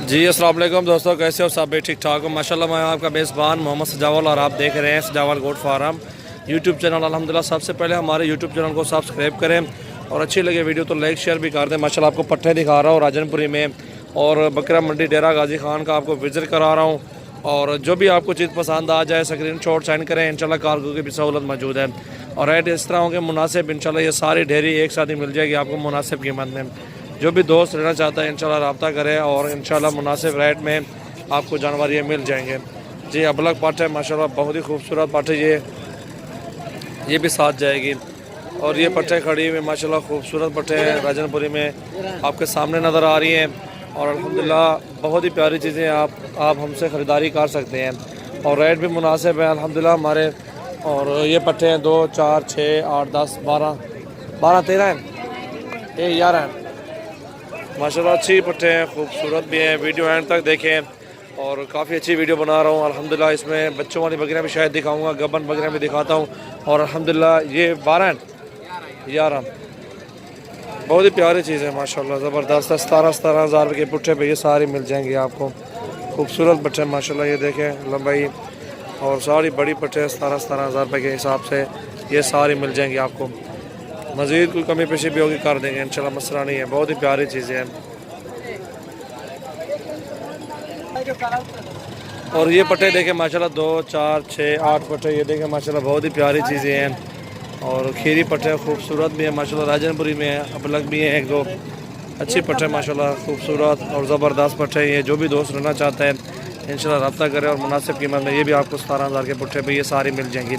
जी अस्सलाम वालेकुम दोस्तों, कैसे हो सब? भी ठीक ठाक हो माशाल्लाह। मैं आपका मेज़बान मोहम्मद सजावल और आप देख रहे हैं सजावल गोट फार्म यूट्यूब चैनल। अल्हम्दुलिल्लाह सबसे पहले हमारे यूट्यूब चैनल को सब्सक्राइब करें और अच्छी लगे वीडियो तो लाइक शेयर भी कर दें। माशाल्लाह आपको पट्ठे दिखा रहा हूँ राजनपुरी में और बकरा मंडी डेरा गाजी खान का आपको विज़िट करा रहा हूँ। और जो भी आपको चीज़ पसंद आ जाए स्क्रीनशॉट सेंड करें, इंशाल्लाह कार्गो की भी सहूलत मौजूद है। और रेट इस तरह होंगे मुनासिब, इंशाल्लाह ये सारी ढेरी एक साथ ही मिल जाएगी आपको मुनासिब कीमत में। जो भी दोस्त लेना चाहता है इंशाल्लाह रब्ता करे और इंशाल्लाह मुनासिब रेट में आपको जानवर ये मिल जाएंगे। जी अबलग पाठ है माशाल्लाह, बहुत ही खूबसूरत पाठ है ये भी साथ जाएगी। और ये पट्टे खड़ी हुई माशाल्लाह खूबसूरत पट्टे हैं राजनपुरी में आपके सामने नज़र आ रही हैं। और अल्हम्दुलिल्लाह बहुत ही प्यारी चीज़ें आप हमसे ख़रीदारी कर सकते हैं और रेट भी मुनासिब है अल्हम्दुलिल्लाह हमारे। और ये पट्टे हैं 2, 4, 6, 8, 10, 12, 13 हैं, ये 11 हैं माशाल्लाह। अच्छी पट्टे हैं, खूबसूरत भी हैं। वीडियो एंड तक देखें और काफ़ी अच्छी वीडियो बना रहा हूँ अल्हम्दुलिल्लाह। इसमें बच्चों वाली बकरियाँ भी शायद दिखाऊंगा, गबन बकरियाँ भी दिखाता हूँ। और अल्हम्दुलिल्लाह ये 12 11 बहुत ही प्यारी चीज़ है माशाल्लाह, ज़बरदस्त है। 17 हज़ार रुपये के पुट्ठे पे ये सारी मिल जाएंगी आपको। खूबसूरत पट्टे माशाल्लाह, ये देखें लंबाई और सारी बड़ी पट्टे 17 हज़ार रुपये के हिसाब से ये सारी मिल जाएंगी आपको। मज़ीद कोई कमी पेशी भी होगी कर देंगे इंशाल्लाह, मसला नहीं है। बहुत ही प्यारी चीज़ें हैं। और ये पट्टे देखें माशाल्लाह 2, 4, 6, 8 पट्टे ये देखें माशाल्लाह, बहुत ही प्यारी चीज़ें हैं। और खीरी पट्टे खूबसूरत भी है माशाल्लाह, राजनपुरी में है, अबलग भी हैं 1-2 अच्छी पट्टे माशाल्लाह खूबसूरत और ज़बरदस्त पट्टे। ये जो भी दोस्त रहना चाहता है इंशाल्लाह रब्ता करें और मुनासिब कीमत में ये भी आपको 17 हज़ार के पुट्ठे पे ये सारी मिल जाएंगी।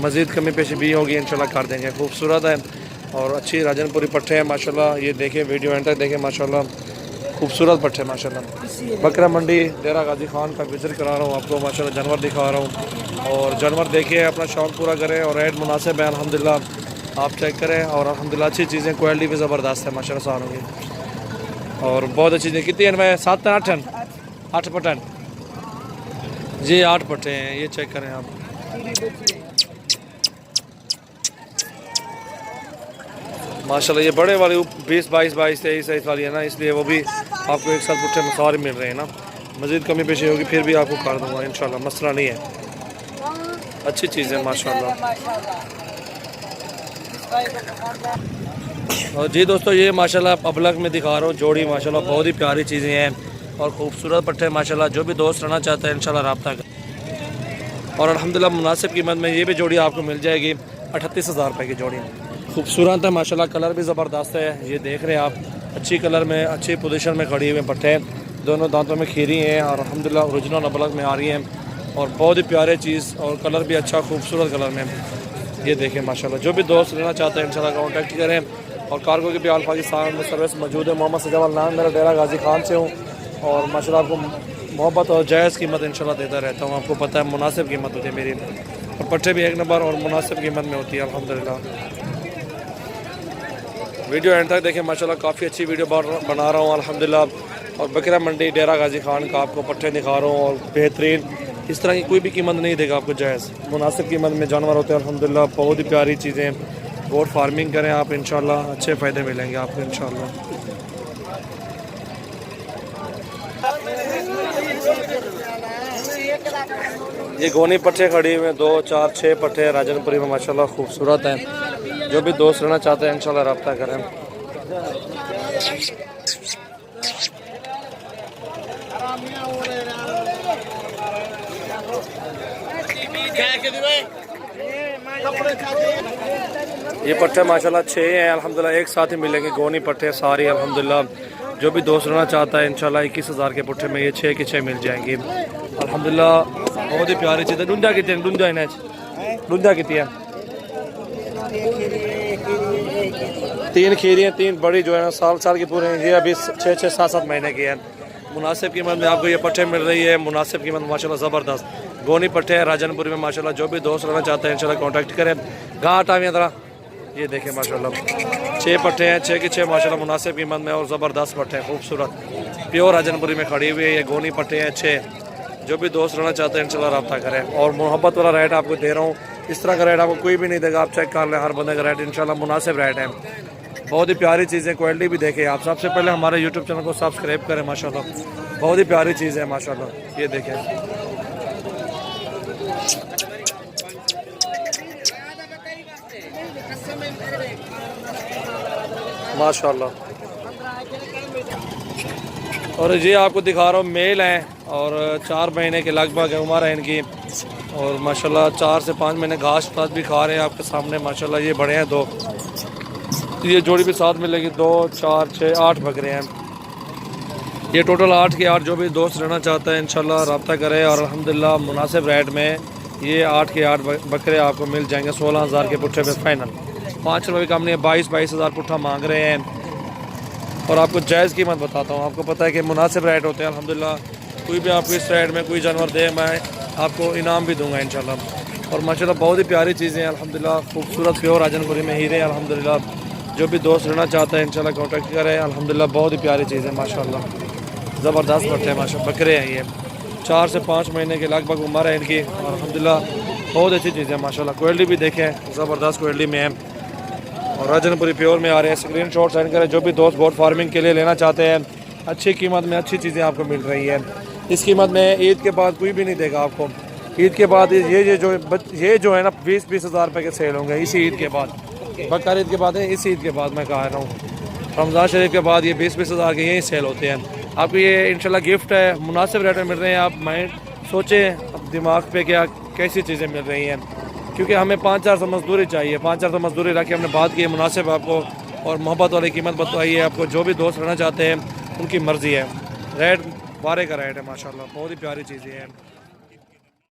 मज़ीद कमी पेशी भी होगी इंशाल्लाह कर देंगे। खूबसूरत है और अच्छी राजनपुरी पट्टे हैं माशाल्लाह। ये देखें वीडियो एंड तक देखें माशाल्लाह, खूबसूरत पट्टे माशाल्लाह। बकरा मंडी डेरा गाजी खान का विज़िट करा रहा हूँ आपको माशाल्लाह, जानवर दिखा रहा हूँ। और जानवर देखिए अपना शौक़ पूरा करें और रेट मुनासिब है अल्हम्दुलिल्लाह, आप चेक करें। और अल्हम्दुलिल्लाह अच्छी चीज़ें, क्वालिटी भी ज़बरदस्त है माशाल्लाह सारों की। और बहुत अच्छी चीज़ें कितनी है मैं 7 8 पट्टे जी 8 पट्टे हैं, ये चेक करें आप। माशाल्लाह ये बड़े वाले 20, 22, 23 वाली है ना, इसलिए वो भी आपको एक साथ पुट्ठे में सारे मिल रहे हैं ना। मज़ीद कमी पेशी होगी फिर भी आपको कर दूँगा इंशाल्लाह, मसला नहीं है। अच्छी चीज़ है माशाल्लाह। और जी दोस्तों ये माशाल्लाह अबलग में दिखा रहा हूँ जोड़ी माशाल्लाह, बहुत ही प्यारी चीज़ें हैं और खूबसूरत पट्टे माशाल्लाह। जो भी दोस्त रहना चाहता है इंशाल्लाह रब्ता कर। और अल्हम्दुलिल्लाह मुनासिब कीमत में ये भी जोड़ी आपको मिल जाएगी 38 हज़ार रुपये की जोड़ी। खूबसूरत है माशाल्लाह, कलर भी ज़बरदस्त है। ये देख रहे हैं आप, अच्छी कलर में अच्छी पोजीशन में खड़ी हुई पट्टे, दोनों दांतों में खीरी हैं और अल्हम्दुलिल्लाह ओरिजिनल अबलग में आ रही हैं। और बहुत ही प्यारे चीज़ और कलर भी अच्छा खूबसूरत कलर में ये देखें माशाल्लाह। जो भी दोस्त लेना चाहते हैं इंशाल्लाह कॉन्टैक्ट करें। और कार्गो की भी आल पाकिस्तान में सर्विस मौजूद है। मोहम्मद सजावल नाम मेरा, डेरा गाजी खान से हूँ और माशाल्लाह आपको मोहब्बत और जायज़ कीमत इंशाल्लाह देता रहता हूँ। आपको पता है मुनासिब कीमत होती है मेरी, और पट्टे भी 1 नंबर और मुनासिब कीमत में होती है अल्हम्दुलिल्लाह। वीडियो एंड तक देखें माशाल्लाह, काफ़ी अच्छी वीडियो बना रहा हूँ अल्हम्दुलिल्लाह। और बकरा मंडी डेरा गाजी खान का आपको पट्टे दिखा रहा हूँ और बेहतरीन इस तरह की कोई भी कीमत नहीं देगा आपको, जायज़ मुनासिब कीमत में जानवर होते हैं अल्हम्दुलिल्लाह। बहुत ही प्यारी चीज़ें, गोट फार्मिंग करें आप इंशाल्लाह, अच्छे फ़ायदे मिलेंगे आपको इंशाल्लाह। ये गोनी पट्टे खड़ी हुए हैं 2, 4, 6 पट्टे राजनपुरी में माशाल्लाह खूबसूरत हैं। जो भी दोस्त रहना चाहते हैं इंशाल्लाह रब्ता करें। ये पट्टे माशाल्लाह 6 हैं अल्हम्दुलिल्लाह, एक साथ ही मिलेंगे गोनी पट्टे सारी अल्हम्दुलिल्लाह। जो भी दोस्त रहना चाहता है इंशाल्लाह 21 हज़ार के पुट्ठे में ये 6 के 6 मिल जाएंगी अल्हम्दुलिल्लाह। बहुत ही प्यारी चीज़ है। डूंजा कितने डूंजा इन्हें डूंजा कितनी है? 3 खीरियाँ, 3 बड़ी जो है ना साल की पूरी हैं। ये अभी 6, 7 महीने की है। मुनासिब कीमत में आपको ये पट्टे मिल रही है, मुनासिब कीमत माशाल्लाह ज़बरदस्त गोनी पट्टे हैं राजनपुरी में माशाल्लाह। जो भी दोस्त रहना चाहते हैं इंशाल्लाह कॉन्टैक्ट करें। घाट आविया तरह ये देखें माशाल्लाह 6 पट्टे हैं, 6 के 6 माशाल्लाह मुनासिब कीमत में और ज़बरदस्त पट्टे हैं खूबसूरत प्योर राजनपुरी में खड़ी हुई है। ये गोनी पट्टे हैं 6। जो भी दोस्त रहना चाहते हैं इंशाल्लाह रब्ता करें। और मोहब्बत वाला रेट आपको दे रहा हूँ, इस तरह का रेट आपको कोई भी नहीं देगा, आप चेक कर लें। हर बंदे का रेट इंशाल्लाह मुनासिब रेट है। बहुत ही प्यारी चीज़ें, क्वालिटी भी देखें आप। सबसे पहले हमारे यूट्यूब चैनल को सब्सक्राइब करें माशाल्लाह, बहुत ही प्यारी चीज़ है माशाल्लाह। ये देखें माशाल्लाह। और ये आपको दिखा रहा हूँ मेल हैं और 4 महीने के लगभग है उम्र है इनकी। और माशाल्लाह 4 से 5 महीने घास पास भी खा रहे हैं आपके सामने माशाल्लाह। ये बड़े हैं 2, ये जोड़ी भी साथ मिलेगी। 2 4 6 8 बकरे हैं ये टोटल 8 के 8। जो भी दोस्त रहना चाहता है इंशाल्लाह रब्ता करे और अल्हम्दुलिल्लाह मुनासिब रेट में ये 8 के 8 बकरे आपको मिल जाएंगे 16,000 के पुट्ठे पे फाइनल। 5 रुपये कम नहीं है, 22,000 पुट्ठा मांग रहे हैं। और आपको जायज़ कीमत बताता हूँ, आपको पता है कि मुनासिब रेट होते हैं अल्हम्दुलिल्लाह। कोई भी आपको इस रेट में कोई जानवर दे मैं आपको इनाम भी दूंगा इंशाल्लाह। और माशाल्लाह बहुत ही प्यारी चीज़ें हैं अल्हम्दुलिल्लाह, खूबसूरत प्योर राजनपुरी में हीरे अल्हम्दुलिल्लाह। जो भी दोस्त रहना चाहता है इंशाल्लाह कॉन्टैक्ट करें अल्हम्दुलिल्लाह। बहुत ही प्यारी चीज़ है माशाल्लाह, ज़बरदस्त बट्टे हैं माशा बकरे हैं ये। 4 से 5 महीने के लगभग उम्र है इनकी और अल्हम्दुलिल्लाह बहुत अच्छी चीज़ है माशाल्लाह। क्वालिटी भी देखें ज़बरदस्त क्वालिटी में है और राजनपुरी प्योर में आ रहे हैं। स्क्रीन शॉट सेंड करें जो भी दोस्त गोट फार्मिंग के लिए लेना चाहते हैं। अच्छी कीमत में अच्छी चीज़ें आपको मिल रही है। इस कीमत में ईद के बाद कोई भी नहीं देगा आपको। ईद के बाद ये जो है ना 20-20 हज़ार रुपये के सेल होंगे इसी ईद के बाद। बकर ईद के बाद है, इसी ईद के बाद मैं कह रहा हूँ। रमज़ान शरीफ के बाद ये 20-20 हज़ार के यही सेल होते हैं। आपको ये इंशाल्लाह गिफ्ट है, मुनासिब रेट में मिल रहे हैं। आप माइंड सोचें अब दिमाग पे क्या कैसी चीज़ें मिल रही हैं, क्योंकि हमें 5-4 सौ मजदूरी चाहिए। 5-4 सौ मजदूरी रख के हमने बात की है मुनासिब आपको और मोहब्बत वाली कीमत बताई है आपको। जो भी दोस्त रहना चाहते हैं उनकी मर्ज़ी है। रेट बारे का रेट है माशाल्लाह, बहुत ही प्यारी चीज़ें हैं।